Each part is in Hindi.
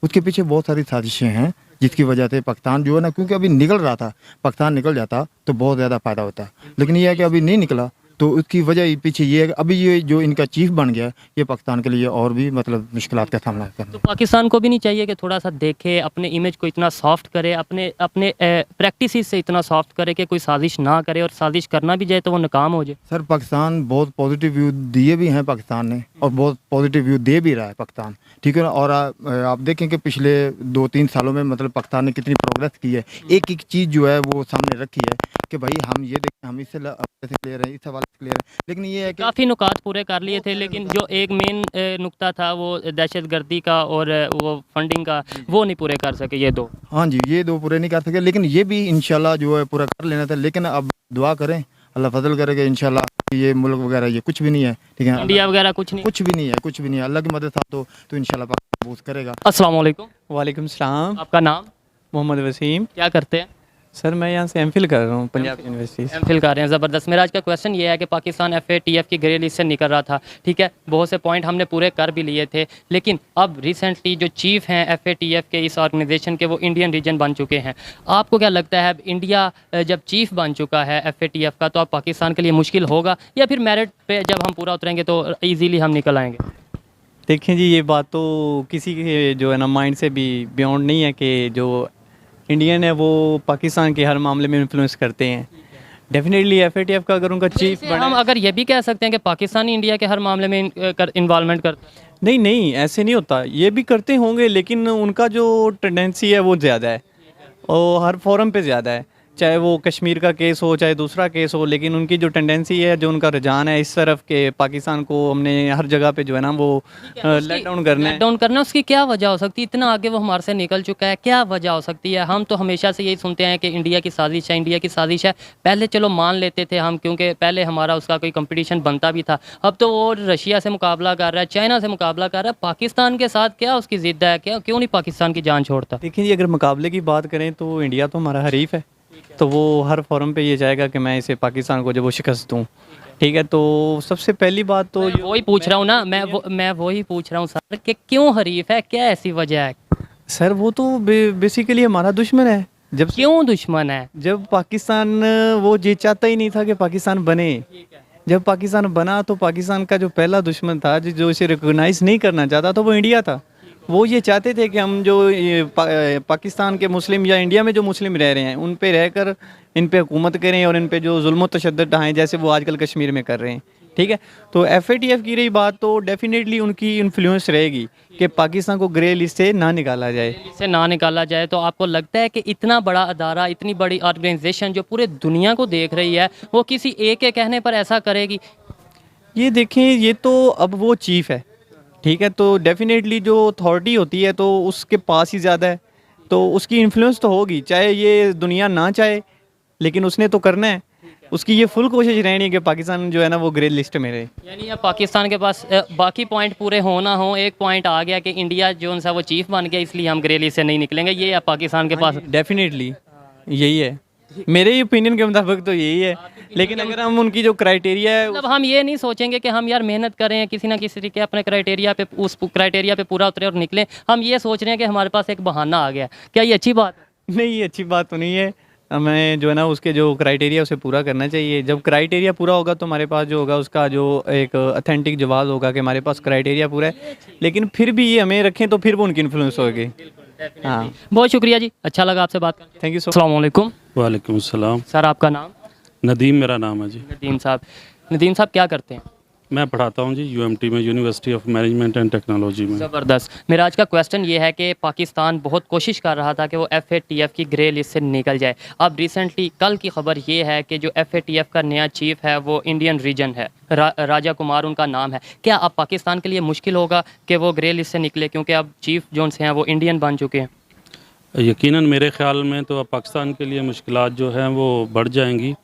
उसके पीछे बहुत सारी साजिशें हैं, जिसकी वजह से पाकिस्तान जो है ना, क्योंकि अभी निकल रहा था, पाकिस्तान निकल जाता तो बहुत ज़्यादा फ़ायदा होता, लेकिन ये है कि अभी नहीं निकला। तो उसकी वजह पीछे ये है कि अभी ये जो इनका चीफ बन गया, ये पाकिस्तान के लिए और भी मतलब मुश्किलात का सामना तो करना। पाकिस्तान को भी नहीं चाहिए कि थोड़ा सा देखे, अपने इमेज को इतना सॉफ्ट करे, अपने अपने प्रैक्टिस से इतना सॉफ्ट करे कि कोई साजिश ना करे, और साजिश करना भी जाए तो वो नाकाम हो जाए। सर पाकिस्तान बहुत पॉजिटिव व्यू दिए भी हैं पाकिस्तान ने, और बहुत पॉजिटिव व्यू दे भी रहा है पाकिस्तान, ठीक है ना। और आप देखें कि पिछले 2-3 सालों में मतलब पाकिस्तान ने कितनी प्रोग्रेस की है। एक एक चीज़ जो है वो सामने रखी है कि भाई हम ये देखें, हम इससे क्लियर है, इस सवाल से क्लियर है, लेकिन ये है कि काफ़ी नुकात पूरे कर लिए थे, लेकिन जो एक मेन नुक्ता था वो दहशतगर्दी का और वो फंडिंग का, वो नहीं पूरे कर सके ये दो। हाँ जी, ये दो पूरे नहीं कर सके, लेकिन ये भी इंशाल्लाह जो है पूरा कर लेना था। लेकिन अब दुआ करें, अल्लाह फजल करेगा इंशाल्लाह। ये मुल्क वगैरह ये कुछ भी नहीं है, ठीक है, इंडिया वगैरह कुछ नहीं। कुछ भी नहीं है, कुछ भी नहीं है। अल्लाह की मदद साथ हो तो इंशाल्लाह पाकिस्तान बूस्ट करेगा। अस्सलाम वालेकुम। वालेकुम सलाम। आपका नाम? मोहम्मद वसीम। क्या करते हैं? सर मैं यहाँ से एमफिल कर रहा हूँ पंजाब यूनिवर्सिटी से। एमफिल कर रहे हैं, ज़बरदस्त। मेरा आज का क्वेश्चन ये है कि पाकिस्तान FATF की ग्रे लिस्ट से निकल रहा था, ठीक है, बहुत से पॉइंट हमने पूरे कर भी लिए थे, लेकिन अब रिसेंटली जो चीफ़ हैं FATF के इस ऑर्गेनाइजेशन के, वो इंडियन रीजन बन चुके हैं। आपको क्या लगता है, अब इंडिया जब चीफ़ बन चुका है FATF का, तो अब पाकिस्तान के लिए मुश्किल होगा, या फिर मेरिट पे जब हम पूरा उतरेंगे तो ईज़िली हम निकल आएंगे? देखें जी, ये बात तो किसी के जो है ना माइंड से भी बियॉन्ड नहीं है कि जो इंडियन है वो पाकिस्तान के हर मामले में इन्फ्लुएंस करते हैं। डेफिनेटली FATF का अगर उनका चीफ जैसे बना, हम अगर ये भी कह सकते हैं कि पाकिस्तान ही इंडिया के हर मामले में इन्वॉल्वमेंट करता है। नहीं नहीं ऐसे नहीं होता, ये भी करते होंगे, लेकिन उनका जो टेंडेंसी है वो ज़्यादा है और हर फोरम पे ज़्यादा है, चाहे वो कश्मीर का केस हो चाहे दूसरा केस हो। लेकिन उनकी जो टेंडेंसी है, जो उनका रुझान है इस तरफ के पाकिस्तान को हमने हर जगह पे जो है ना वो लेट डाउन करना है। डाउन करना, उसकी क्या वजह हो सकती है? इतना आगे वो हमारे से निकल चुका है, क्या वजह हो सकती है? हम तो हमेशा से यही सुनते हैं कि इंडिया की साजिश है, इंडिया की साजिश है। पहले चलो मान लेते थे हम, क्योंकि पहले हमारा उसका कोई कंपटीशन बनता भी था। अब तो वो रशिया से मुकाबला कर रहा है, चाइना से मुकाबला कर रहा है, पाकिस्तान के साथ क्या उसकी ज़िद है? क्या क्यों नहीं पाकिस्तान की जान छोड़ता? देखिए जी, अगर मुकाबले की बात करें तो इंडिया तो हमारा हरीफ है, तो वो हर फोरम पे ये चाहेगा कि मैं इसे पाकिस्तान को जब वो शिकस्त दूँ। ठीक है, तो सबसे पहली बात तो मैं वही पूछ रहा हूँ ना, मैं वही पूछ रहा हूँ सर कि क्यों हरीफ है, क्या ऐसी वजह है? सर वो तो बेसिकली हमारा दुश्मन है। क्यों दुश्मन है? जब पाकिस्तान, वो ये चाहता ही नहीं था कि पाकिस्तान बने। जब पाकिस्तान बना तो पाकिस्तान का जो पहला दुश्मन था, जो इसे रिकॉग्नाइज नहीं करना चाहता, तो वो इंडिया था। वो ये चाहते थे कि हम जो पाकिस्तान के मुस्लिम या इंडिया में जो मुस्लिम रह रहे हैं उन पे रहकर इन पे हुकूमत करें और इन पे जो जुल्म तशद्दुद ढाएं, जैसे वो आजकल कश्मीर में कर रहे हैं। ठीक है, तो FATF की रही बात, तो डेफिनेटली उनकी इन्फ्लुएंस रहेगी कि पाकिस्तान को ग्रे लिस्ट से ना निकाला जाए। इससे ना निकाला जाए, तो आपको लगता है कि इतना बड़ा अदारा, इतनी बड़ी ऑर्गेनाइजेशन जो पूरे दुनिया को देख रही है, वो किसी एक के कहने पर ऐसा करेगी? ये देखें, ये तो अब वो चीफ है, ठीक है, तो डेफिनेटली जो अथॉरिटी होती है तो उसके पास ही ज़्यादा है, तो उसकी इन्फ्लुएंस तो होगी, चाहे ये दुनिया ना चाहे, लेकिन उसने तो करना है। उसकी ये फुल कोशिश रहनी है कि पाकिस्तान जो है ना वो ग्रे लिस्ट में रहे। यानी अब पाकिस्तान के पास बाकी पॉइंट पूरे हो ना हो, एक पॉइंट आ गया कि इंडिया जो सा वो चीफ बन गया, इसलिए हम ग्रे लिस्ट से नहीं निकलेंगे, ये अब पाकिस्तान के पास। डेफिनेटली यही है, मेरे ओपिनियन के मुताबिक तो यही है। लेकिन अगर हम उनकी जो क्राइटेरिया है, मतलब हम ये नहीं सोचेंगे कि हम यार मेहनत करें किसी ना किसी तरीके अपने क्राइटेरिया पे, उस क्राइटेरिया पे पूरा उतरे और निकलें, हम ये सोच रहे हैं कि हमारे पास एक बहाना आ गया, क्या ये अच्छी बात है? नहीं, ये अच्छी बात तो नहीं है। हमें जो है ना उसके जो क्राइटेरिया उसे पूरा करना चाहिए। जब क्राइटेरिया पूरा होगा तो हमारे पास जो होगा उसका जो एक अथेंटिक जवाब होगा कि हमारे पास क्राइटेरिया पूरा है। लेकिन फिर भी ये हमें रखें तो फिर वो उनकी इन्फ्लुएंस होगी। हाँ, बहुत शुक्रिया जी, अच्छा लगा आपसे बात करके। Thank you so much. अस्सलाम वालेकुम। वालेकुम अस्सलाम। सर आपका नाम? नदीम मेरा नाम है जी। नदीम साहब। नदीम साहब क्या करते हैं? मैं पढ़ाता हूँ जी UMT में, university of management and technology में। ज़बरदस्त। मेरा आज का क्वेश्चन ये है कि पाकिस्तान बहुत कोशिश कर रहा था कि वो FATF की ग्रे लिस्ट से निकल जाए। अब रिसेंटली कल की खबर ये है कि जो FATF का नया चीफ है वो इंडियन रीजन है, राजा कुमार उनका नाम है। क्या अब पाकिस्तान के लिए मुश्किल होगा कि वो ग्रे लिस्ट से निकले, क्योंकि अब चीफ जो हैं वो इंडियन बन चुके हैं? यकीनन मेरे ख़्याल में तो अब पाकिस्तान के लिए मुश्किलात जो हैं वो बढ़ जाएंगी,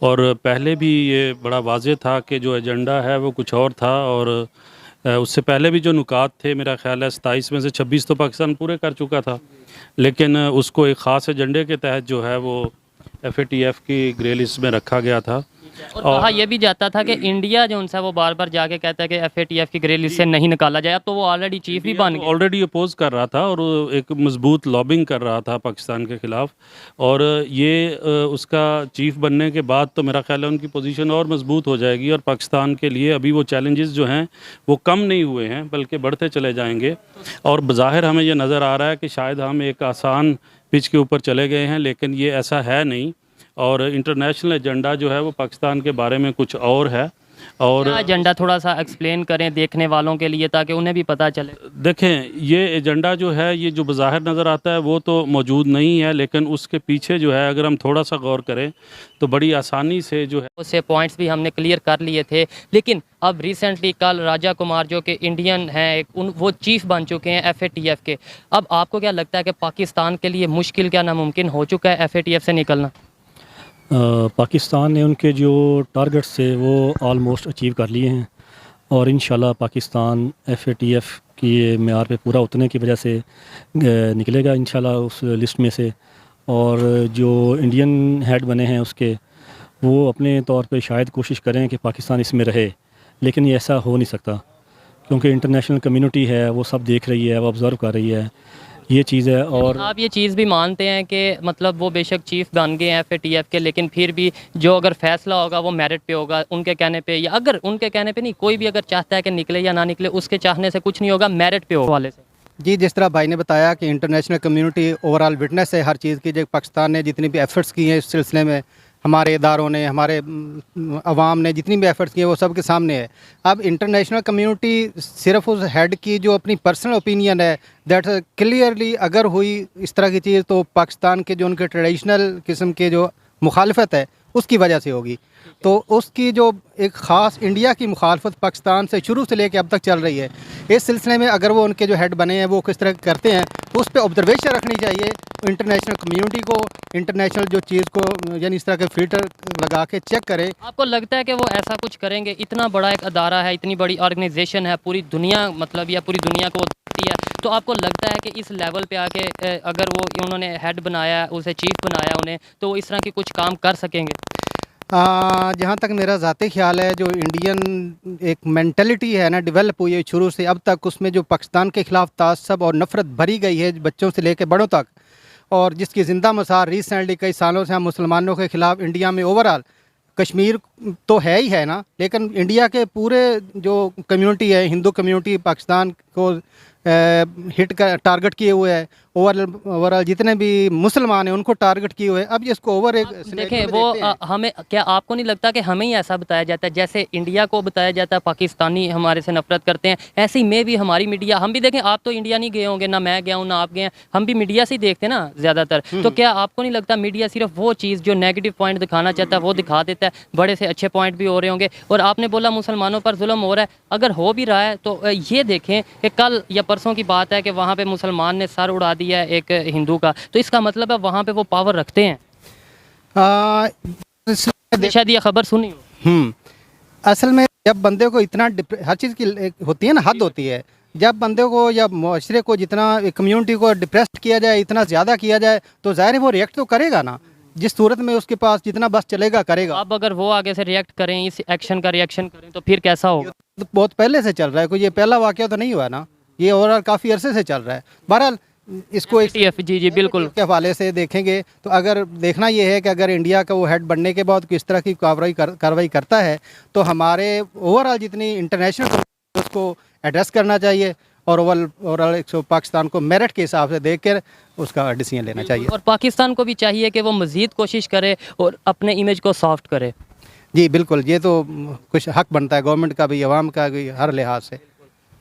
और पहले भी ये बड़ा वाज़ेह था कि जो एजेंडा है वो कुछ और था, और उससे पहले भी जो नुकात थे, मेरा ख़्याल है 27 में से 26 तो पाकिस्तान पूरे कर चुका था, लेकिन उसको एक ख़ास एजेंडे के तहत जो है वो FATF की ग्रे लिस्ट में रखा गया था। और कहा यह भी जाता था कि इंडिया जो उनसे वो बार बार जाके कहता है कि FATF की ग्रे लिस्ट से नहीं निकाला जाए। अब तो वो ऑलरेडी चीफ भी बन गए। ऑलरेडी अपोज कर रहा था और एक मजबूत लॉबिंग कर रहा था पाकिस्तान के ख़िलाफ़, और ये उसका चीफ बनने के बाद तो मेरा ख्याल है उनकी पोजीशन और मजबूत हो जाएगी, और पाकिस्तान के लिए अभी वो चैलेंजेस जो हैं वो कम नहीं हुए हैं बल्कि बढ़ते चले जाएंगे। और बज़ाहिर हमें ये नज़र आ रहा है कि शायद हम एक आसान पिच के ऊपर चले गए हैं, लेकिन ये ऐसा है नहीं। और इंटरनेशनल एजेंडा जो है वो पाकिस्तान के बारे में कुछ और है। और एजेंडा थोड़ा सा एक्सप्लेन करें देखने वालों के लिए ताकि उन्हें भी पता चले। देखें, ये एजेंडा जो है ये जो बज़ाहिर नज़र आता है वो तो मौजूद नहीं है, लेकिन उसके पीछे जो है अगर हम थोड़ा सा गौर करें तो बड़ी आसानी से जो है उससे पॉइंट्स भी हमने क्लियर कर लिए थे। लेकिन अब रिसेंटली कल राजा कुमार जो कि इंडियन हैं वो चीफ बन चुके हैं FATF के। अब आपको क्या लगता है कि पाकिस्तान के लिए मुश्किल क्या नामुमकिन हो चुका है FATF से निकलना? पाकिस्तान ने उनके जो टारगेट्स थे वो ऑलमोस्ट अचीव कर लिए हैं, और इंशाल्लाह पाकिस्तान FATF की मेयार पे पूरा उतरने की वजह से निकलेगा इंशाल्लाह उस लिस्ट में से। और जो इंडियन हेड बने हैं उसके, वो अपने तौर पे शायद कोशिश करें कि पाकिस्तान इसमें रहे, लेकिन ये ऐसा हो नहीं सकता क्योंकि इंटरनेशनल कम्युनिटी है वो सब देख रही है, वो ऑब्ज़र्व कर रही है, ये चीज़ है। और आप ये चीज़ भी मानते हैं कि मतलब वो बेशक चीफ बन गए हैं FATF के, लेकिन फिर भी जो अगर फैसला होगा वो मेरिट पे होगा, उनके कहने पे, या अगर उनके कहने पे नहीं, कोई भी अगर चाहता है कि निकले या ना निकले उसके चाहने से कुछ नहीं होगा, मेरिट पे होगा वाले से। जी, जिस तरह भाई ने बताया कि इंटरनेशनल कम्युनिटी ओवरऑल विटनेस है हर चीज़ की, जो पाकिस्तान ने जितनी भी एफ़र्ट्स किए हैं इस सिलसिले में, हमारे इदारों ने, हमारे अवाम ने जितनी भी एफ़र्ट्स किए वो सब के सामने है। अब इंटरनेशनल कम्युनिटी सिर्फ उस हेड की जो अपनी पर्सनल ओपिनियन है दैट क्लियरली अगर हुई इस तरह की चीज़ तो पाकिस्तान के जो उनके ट्रेडिशनल किस्म के जो मुखालफत है उसकी वजह से होगी। तो उसकी जो एक ख़ास इंडिया की मुखालफत पाकिस्तान से शुरू से लेकर अब तक चल रही है, इस सिलसिले में अगर वो उनके जो हेड बने हैं वो किस तरह करते हैं तो उस पर ऑब्जर्वेशन रखनी चाहिए इंटरनेशनल कम्युनिटी को, इंटरनेशनल जो चीज़ को यानी इस तरह के फ़िल्टर लगा के चेक करें। आपको लगता है कि वो ऐसा कुछ करेंगे? इतना बड़ा एक अदारा है, इतनी बड़ी ऑर्गेनाइजेशन है, पूरी दुनिया मतलब या पूरी दुनिया को देखती है, तो आपको लगता है कि इस लेवल पे आके अगर वो उन्होंने हेड बनाया, उसे चीफ बनाया उन्हें, तो वो इस तरह की कुछ काम कर सकेंगे? जहाँ तक मेरा ज़ाती ख्याल है, जो इंडियन एक मेंटलिटी है ना डेवलप हुई है शुरू से अब तक, उसमें जो पाकिस्तान के ख़िलाफ़ तासब और नफ़रत भरी गई है बच्चों से लेकर बड़ों तक, और जिसकी ज़िंदा मसार रिसेंटली कई सालों से हम मुसलमानों के ख़िलाफ़ इंडिया में ओवरऑल, कश्मीर तो है ही है ना, लेकिन इंडिया के पूरे जो कम्युनिटी है, हिंदू कम्युनिटी पाकिस्तान को हिट का टारगेट किए हुए है, ओवरऑल जितने भी मुसलमान हैं उनको टारगेट किए हुए हैं। अब इसको ओवर एक देखें वो हमें क्या आपको नहीं लगता कि हमें ही ऐसा बताया जाता है जैसे इंडिया को बताया जाता है पाकिस्तानी हमारे से नफरत करते हैं, ऐसे ही में भी हमारी मीडिया, हम भी देखें, आप तो इंडिया नहीं गए होंगे, ना मैं गया हूँ ना आप गए हैं, हम भी मीडिया से ही देखते हैं ना ज़्यादातर। तो क्या आपको नहीं लगता मीडिया सिर्फ वो चीज़ जो नेगेटिव पॉइंट दिखाना चाहता है वो दिखा देता है, बड़े से अच्छे पॉइंट भी हो रहे होंगे? और आपने बोला मुसलमानों पर जुल्म हो रहा है, अगर हो भी रहा है तो ये देखें कि कल या परसों की बात है कि वहाँ पे मुसलमान ने सर उड़ा दिया है एक हिंदू का, तो इसका मतलब है वहाँ पे वो पावर रखते हैं। शायद ये खबर सुनी हो। असल में जब बंदे को इतना हर चीज़ की होती है ना, हद होती है, जब बंदे को या मुआशरे को जितना कम्युनिटी को डिप्रेस किया जाए, इतना ज़्यादा किया जाए, तो ज़ाहिर है वो रिएक्ट तो करेगा ना, जिस सूरत में उसके पास जितना बस चलेगा करेगा। अब अगर वो आगे से रिएक्ट करें, इस एक्शन का रिएक्शन करें, तो फिर कैसा होगा? तो बहुत पहले से चल रहा है, कोई ये पहला वाक़या तो नहीं हुआ ना, ये ओवरऑल काफ़ी अरसे से चल रहा है। बहरहाल इसको जी बिल्कुल के हवाले से देखेंगे तो अगर देखना ये है कि अगर इंडिया का वो हेड बनने के बाद किस तरह की कार्रवाई करता है तो हमारे ओवरऑल जितनी इंटरनेशनल उसको एड्रेस करना चाहिए, और ओवरऑल पाकिस्तान को मेरिट के हिसाब से देख कर उसका डिसीजन लेना चाहिए। और पाकिस्तान को भी चाहिए कि वो मज़ीद कोशिश करे और अपने इमेज को सॉफ्ट करे। जी बिल्कुल, ये तो कुछ हक बनता है गवर्नमेंट का भी, अवाम का भी, हर लिहाज से।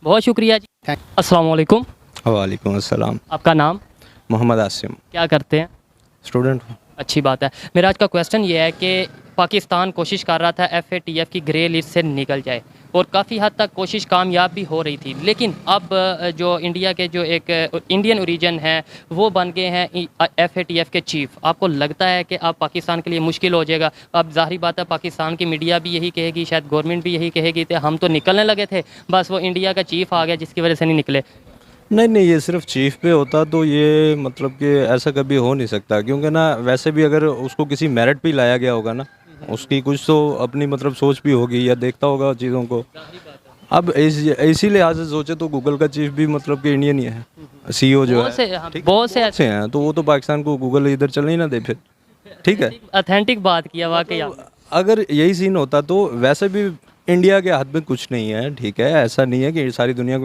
बहुत शुक्रिया जी। अस्सलाम वालेकुम। वालेकुम अस्सलाम। आपका नाम? मोहम्मद आसिम। क्या करते हैं? स्टूडेंट हूँ। अच्छी बात है। मेरा आज का क्वेश्चन ये है कि पाकिस्तान कोशिश कर रहा था FATF की ग्रे लिस्ट से निकल जाए और काफ़ी हद तक कोशिश कामयाब भी हो रही थी, लेकिन अब जो इंडिया के जो एक इंडियन ओरिजिन है वो बन गए हैं FATF के चीफ। आपको लगता है कि अब पाकिस्तान के लिए मुश्किल हो जाएगा? अब ज़ाहिर बात है पाकिस्तान की मीडिया भी यही कहेगी, शायद गवर्नमेंट भी यही कहेगी कि हम तो निकलने लगे थे, बस वो इंडिया का चीफ आ गया जिसकी वजह से नहीं निकले। नहीं, ये सिर्फ चीफ पे होता तो ये मतलब कि ऐसा कभी हो नहीं सकता, क्योंकि ना वैसे भी अगर उसको किसी मेरिट पे लाया गया होगा ना उसकी कुछ तो अपनी मतलब सोच भी होगी या देखता होगा चीज़ों को। अब इसी लिहाज से सोचे तो गूगल का चीफ भी मतलब कि इंडियन ही है, CEO जो बहुत से है, हाँ, ठीक है? बहुत से से हैं, तो वो तो पाकिस्तान को गूगल इधर चलने ही ना दे फिर, ठीक है। ऑथेंटिक बात किया वाकई तो आपने। अगर यही सीन होता तो वैसे भी इंडिया के हाथ में कुछ नहीं है, ठीक है, ऐसा नहीं है कि सारी दुनिया को